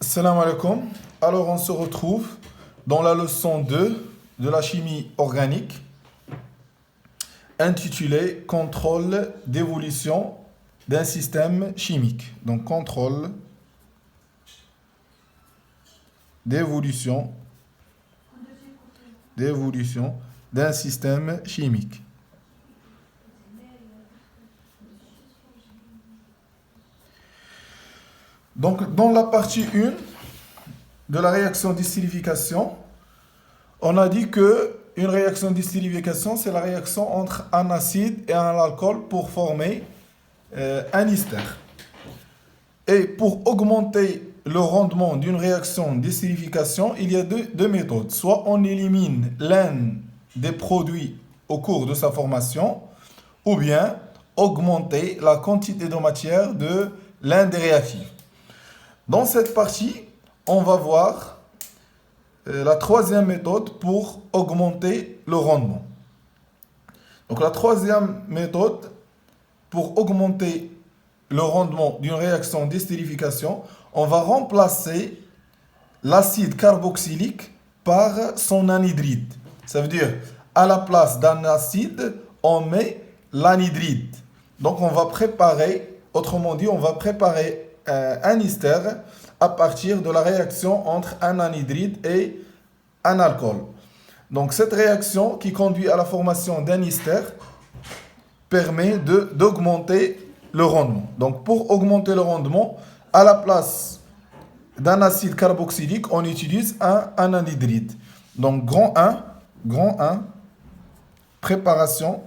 Salam alaikum. Alors on se retrouve dans la leçon 2 de la chimie organique intitulée Contrôle d'évolution d'un système chimique. Donc contrôle d'évolution d'un système chimique. Donc dans la partie 1 de la réaction d'esterification, on a dit que une réaction d'esterification, c'est la réaction entre un acide et un alcool pour former un ester. Et pour augmenter le rendement d'une réaction d'esterification, il y a deux méthodes. Soit on élimine l'un des produits au cours de sa formation, ou bien augmenter la quantité de matière de l'un des réactifs. Dans cette partie, on va voir la troisième méthode pour augmenter le rendement. Donc la troisième méthode pour augmenter le rendement d'une réaction d'esterification, on va remplacer l'acide carboxylique par son anhydride. Ça veut dire, à la place d'un acide, on met l'anhydride. Donc on va préparer, autrement dit, on va préparer un ester à partir de la réaction entre un anhydride et un alcool. Donc cette réaction qui conduit à la formation d'un ester permet d'augmenter le rendement. Donc pour augmenter le rendement, à la place d'un acide carboxylique, on utilise un anhydride. Donc grand 1, préparation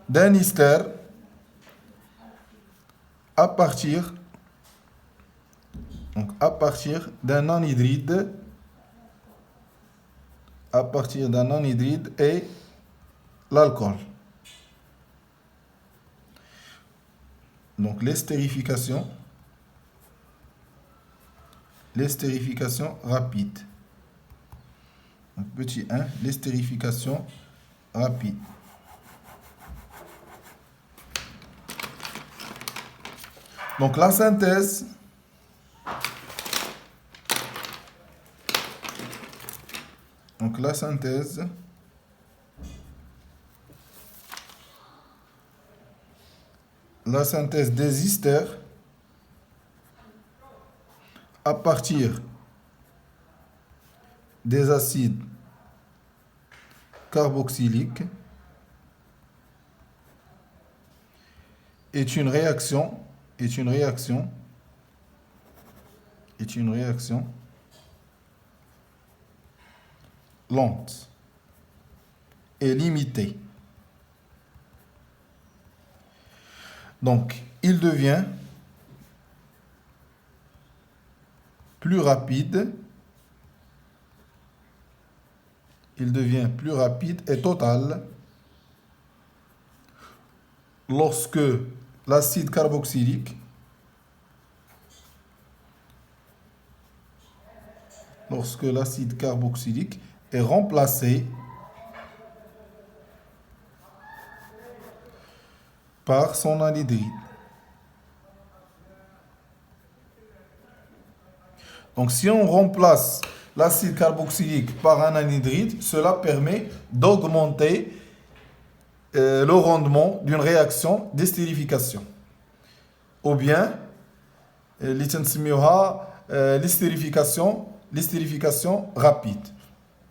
d'un ester à partir d'un anhydride, et l'alcool. Donc l'estérification rapide. Donc, petit 1, l'estérification rapide. Donc la synthèse des esters à partir des acides carboxyliques est une réaction lente et limitée. Donc, il devient plus rapide et total lorsque l'acide carboxylique est remplacé par son anhydride. Donc si on remplace l'acide carboxylique par un anhydride, cela permet d'augmenter le rendement d'une réaction d'estérification. Ou bien, l'estérification rapide.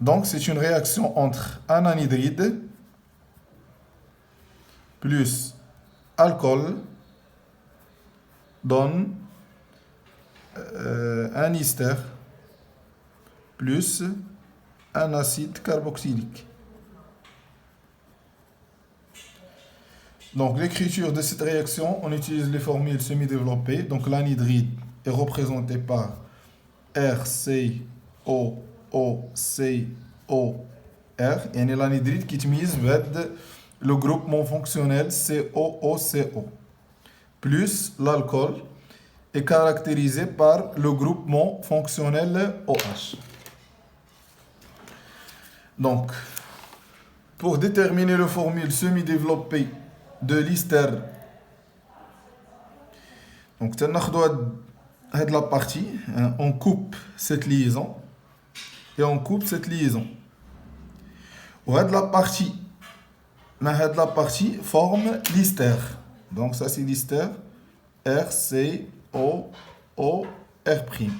Donc c'est une réaction entre un anhydride plus alcool donne un ester plus un acide carboxylique. Donc l'écriture de cette réaction, on utilise les formules semi-développées. Donc l'anhydride est représenté par RCOOCOR, et l'anhydride qui utilise le groupement fonctionnel COOCO, plus l'alcool est caractérisé par le groupement fonctionnel OH. Donc, pour déterminer la formule semi-développée de l'ester Donc, la partie, on coupe cette liaison et on coupe cette liaison. La partie forme l'hyster. Donc, ça c'est l'hyster. R, C, O, O, R'.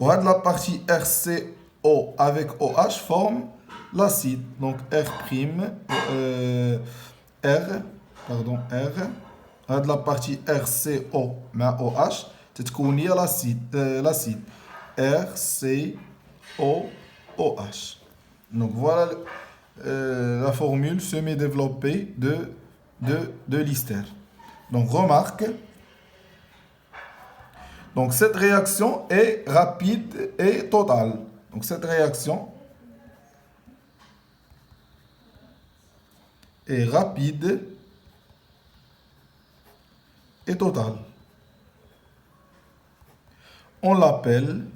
La partie RCO avec OH forme l'acide. Donc, R. La partie RCO mais OH, تتكون l'acide. RCOOH. Donc voilà la formule semi-développée de l'hyster. Donc remarque, donc cette réaction est rapide et totale. Donc cette réaction est rapide et totale. On l'appelle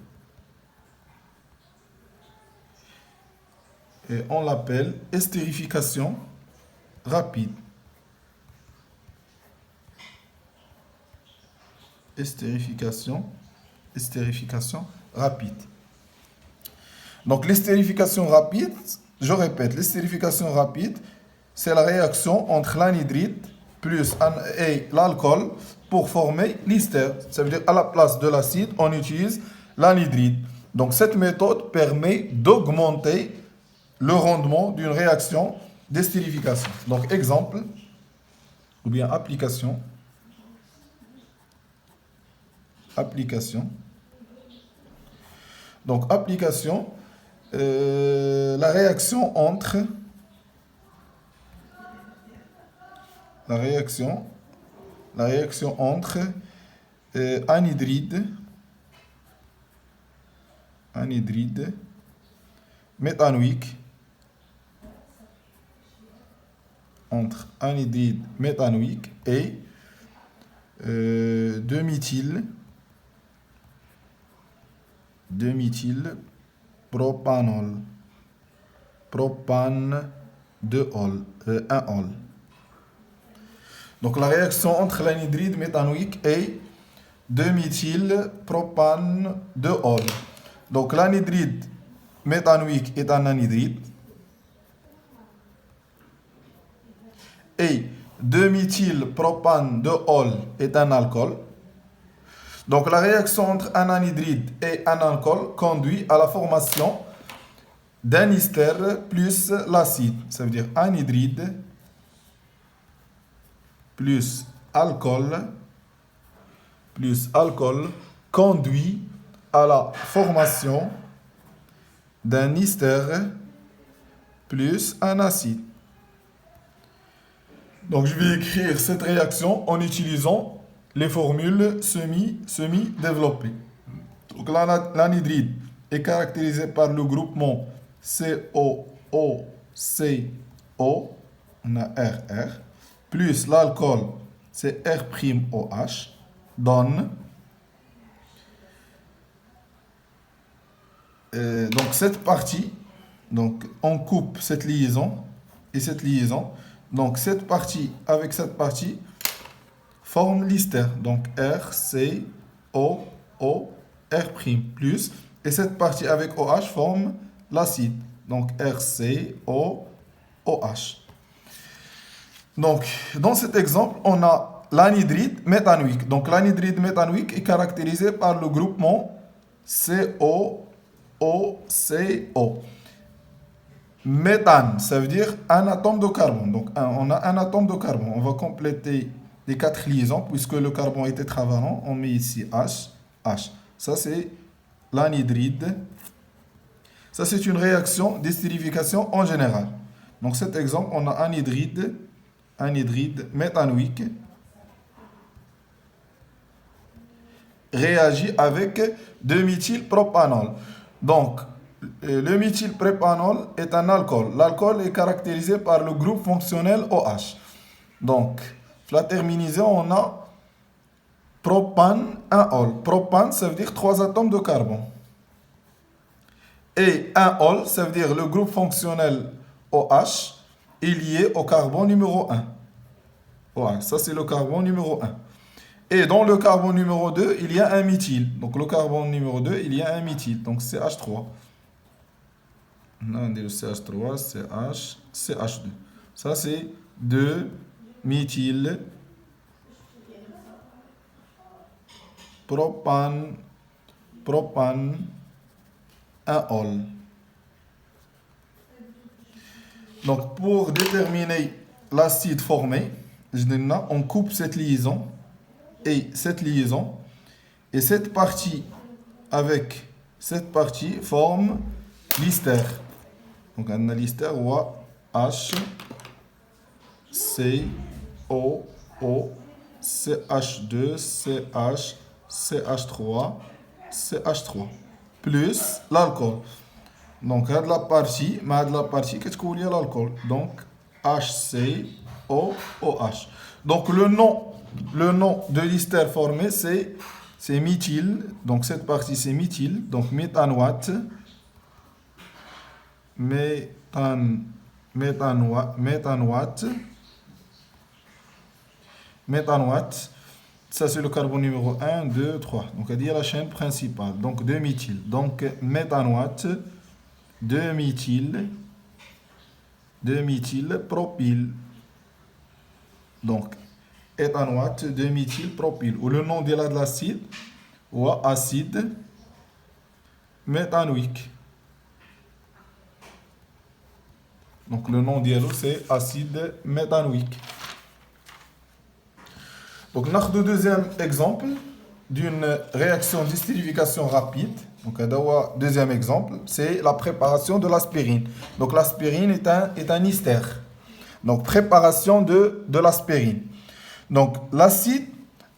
estérification rapide. Estérification rapide. Donc l'estérification rapide, je répète, l'estérification rapide, c'est la réaction entre l'anhydride plus et l'alcool pour former l'hyster. Ça veut dire à la place de l'acide, on utilise l'anhydride. Donc cette méthode permet d'augmenter le rendement d'une réaction d'estérification. Donc exemple, ou bien application. Donc application, la réaction entre anhydride méthanoïque, entre anhydride méthanoïque et 2-méthylpropanol, propane 1-ol. Donc la réaction entre l'anhydride méthanoïque et 2-méthylpropane 2-ol. Donc l'anhydride méthanoïque est un anhydride et 2-méthylpropane 2-ol est un alcool. Donc la réaction entre un anhydride et un alcool conduit à la formation d'un ester plus l'acide. Ça veut dire anhydride plus alcool conduit à la formation d'un ester plus un acide. Donc je vais écrire cette réaction en utilisant les formules semi-développées. Donc l'anhydride est caractérisé par le groupement COOCO, on a RR, plus l'alcool, c'est R'OH, donne donc cette partie, donc on coupe cette liaison et cette liaison. Donc cette partie avec cette partie forme l'hyster. Donc RCOO R' plus, et cette partie avec OH forme l'acide. Donc RCOOH. Donc dans cet exemple, on a l'anhydride méthanoïque. Donc l'anhydride méthanoïque est caractérisé par le groupement COOCO. Méthane, ça veut dire un atome de carbone. Donc on a un atome de carbone. On va compléter les 4 liaisons puisque le carbone est tétravalent. On met ici H. Ça c'est l'anhydride. Ça c'est une réaction d'estérification en général. Donc cet exemple, on a anhydride méthanoïque réagit avec 2-méthylpropanol. Donc le méthylpropanol est un alcool. L'alcool est caractérisé par le groupe fonctionnel OH. Donc, la terminaison, on a propane 1-ol. Propane, ça veut dire 3 atomes de carbone. Et 1-ol, ça veut dire le groupe fonctionnel OH est lié au carbone numéro 1. OH, ça c'est le carbone numéro 1. Et dans le carbone numéro 2, il y a un méthyle. Donc le carbone numéro 2, il y a un méthyle. Donc CH3. On dit le CH3, CH, CH2. Ça, c'est 2 méthyle propane, propane, un ol. Donc, pour déterminer l'acide formé, on coupe cette liaison et cette partie avec cette partie forme l'ester. Donc, on a l'ester ou H, C, O, CH2, CH, CH3, CH3, plus l'alcool. Donc, de la partie, qu'est-ce qu'il y a l'alcool? Donc, HCOOH. Donc, le nom de l'ester formé, c'est méthyle. Donc, cette partie, c'est méthyle. Donc, méthanoate. Méthanoate. Ça, c'est le carbone numéro 1, 2, 3. Donc, il y a la chaîne principale. Donc, 2 méthyle. Donc, méthanoate. 2 méthyle propyle. Donc, éthanoate 2 méthyle propyle. Ou le nom de l'acide, ou acide méthanoïque. Donc, le nom de c'est acide méthanoïque. Donc, on a le deuxième exemple d'une réaction de distillation rapide. Donc, deuxième exemple, c'est la préparation de l'aspirine. Donc, l'aspirine est un ester. Donc, préparation de l'aspirine. Donc, l'acide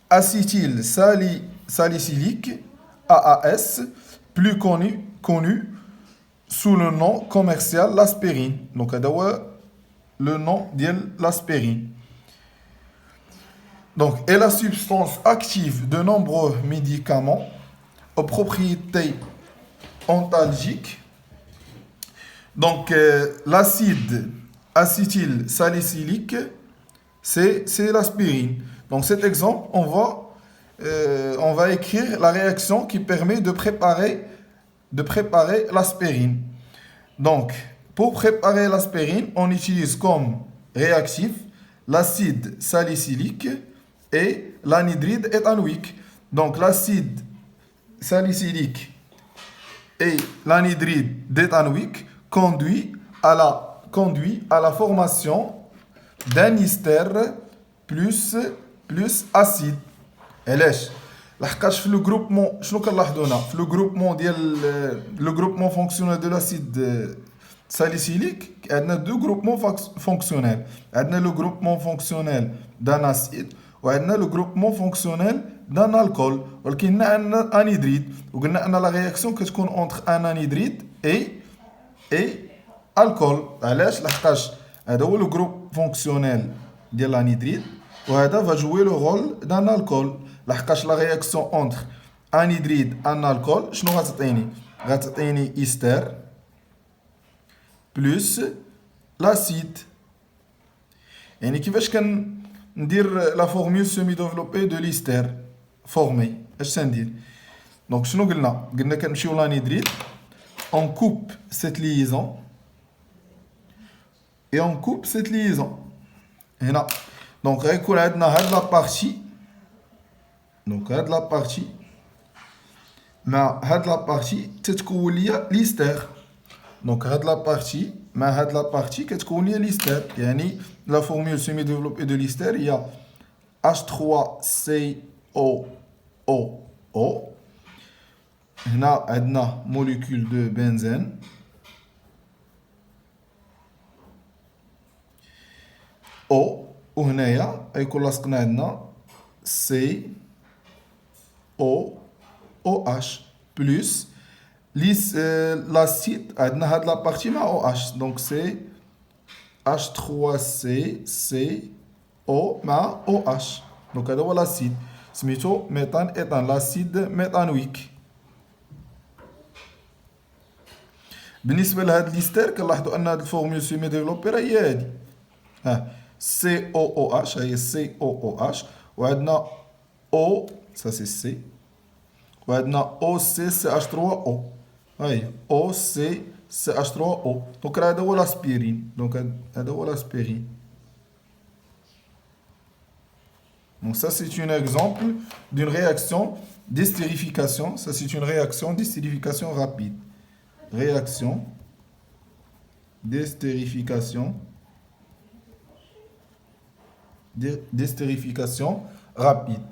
acétyl salicylique, AAS, plus connu sous le nom commercial l'aspirine. Donc, le nom de l'aspirine. Donc, est la substance active de nombreux médicaments aux propriétés antalgiques. Donc, l'acide acétylsalicylique, c'est l'aspirine. Donc, cet exemple, on va écrire la réaction qui permet de préparer l'aspirine. Donc, pour préparer l'aspirine, on utilise comme réactif l'acide salicylique et l'anhydride éthanoïque. Donc, l'acide salicylique et l'anhydride d'éthanoïque conduit à la formation d'un ester plus acide. علاش لحقاش في الجروبمون شنو كنلاحظوا هنا في الجروبمون ديال لو جروبمون فونكسيونيل دو لاسيد ساليسيليك عندنا دو جروبمون فونكسيونيل عندنا لو جروبمون فونكسيونيل دان اسيد وعندنا لو جروبمون فونكسيونيل دان الكول ولكن عندنا انيدريد وقلنا ان لا رياكسيون كتكون اونتر ان انيدريد اي الكول علاش لحقاش هذا هو لو جروب فونكسيونيل ديال الانيدريد وهذا va jouer le rôle d'un alcool لحقاش لا رياكسيون اونتر انيدريد ان الكول شنو غتعطيني استر بلس لاسيد يعني كيفاش كندير لا فورمول سيمي ديفلوبي دو ليستر فورمي اش تندير دونك شنو قلنا كنمشيو لانيدريد on coupe cette liaison et on coupe cette liaison هنا donc غيكون عندنا هاد لا بارتي دونك هاد لا بارتي مع هاد لا بارتي تتكون ليا ليستر دونك هاد لا بارتي مع هاد لا بارتي كتكون ليا ليستر يعني لا فورمول سيمي ديفلوبي دو ليستر هي H3COO هنا عندنا موليكول دو بنزين او وهنايا غيكون لاصقنا عندنا سي او او اش بلس لاسيد عندنا هاد لا بارتي مع او اش دونك سي H3CCO مع او اش دونك هذا هو لاسيد سميتو ميثان ايثان لاسيد ميثانويك. بالنسبه لهاد ليستر كنلاحظوا ان هاد الفورمول سيمي ديفلوبي راه هي هادي COOH هي COOH وعندنا O, ça c'est C. وعندنا OC CH3O. هاي OC CH3O. Donc هذا هو l'aspirine. Donc هذا هو l'aspirine. Donc ça c'est un exemple d'une réaction d'estérification. Ça c'est une réaction d'estérification rapide. Réaction d'estérification rapide.